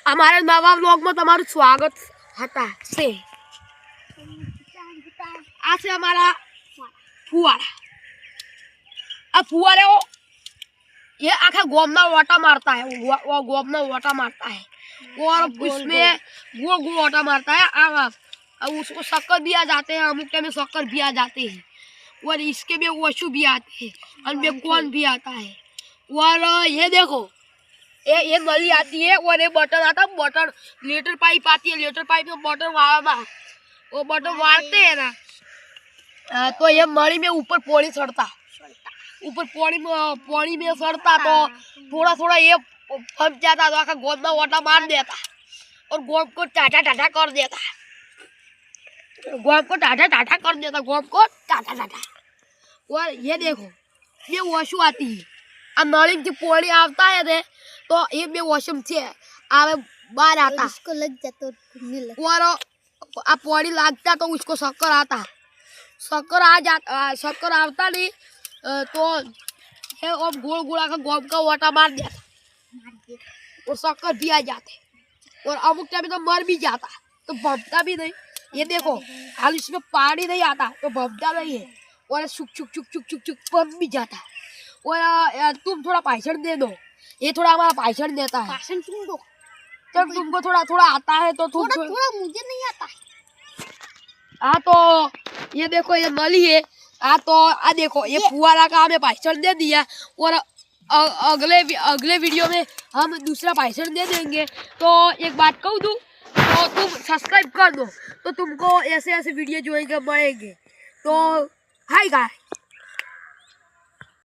हमारे नवा व्लॉग में तुम्हारा स्वागत होता है। आज से हमारा फुवारा। अब फुवारे वो ये आखा गोमना वाटा मारता है, वो गोमना वाटा मारता है और उसमें गोल गोल वाटा मारता है। अब उसको शक्कर भी आ जाते हैं, अमुक टाइम में शक्कर भी आ जाते हैं और इसके में वशु भी आते हैं और मेकवान भी आता है। और ये देखो ये नली आती है और ये बटन आता है, बटन लीटर पाइप आती है, लीटर पाइप में बटन वाला वो बटन मारते हैं ना तो ये मरी में ऊपर पानी सड़ता, ऊपर पानी में सड़ता तो थोड़ा थोड़ा ये फंस जाता तो आखा गोद में वाटा मार देता और गोद को टाटा टाटा कर देता, गोद को टाटा टाटा कर देता, गोद को टाटा टाटा। और ये देखो ये वशु आती है, अब नली की पानी आता है रे तो ये में वॉशम से आवे बाहर आता, इसको लग जाता और अब पानी लगता तो उसको शक्कर आता, शक्कर आ जाता, शक्कर आता नहीं तो ये अब गोल गोला का गोम का वाटा मार देता और शक्कर भी आ जाते और अमुक टाइम तो मर भी जाता तो भपता भी नहीं। ये देखो हाल इसमें पानी नहीं आता तो भपता नहीं है और चुक चुक चुक चुक चुक चुक पम भी जाता। और तुम थोड़ा पाइसन दे दो, ये थोड़ा हमारा पाइसन देता है। पाइसन तुम दो जब तुमको थोड़ा थोड़ा आता है तो तुम थोड़ा मुझे नहीं आता। हाँ तो ये देखो ये नली है, हाँ तो देखो ये फुवारा का हमें पाइसन दे दिया और अगले वीडियो में हम दूसरा पाइसन दे देंगे। तो एक बात कहूँ दूँ तो तुम सब्सक्राइब कर दो तो तुमको ऐसे ऐसे वीडियो जो है मिलेंगे। तो हाय गाइस।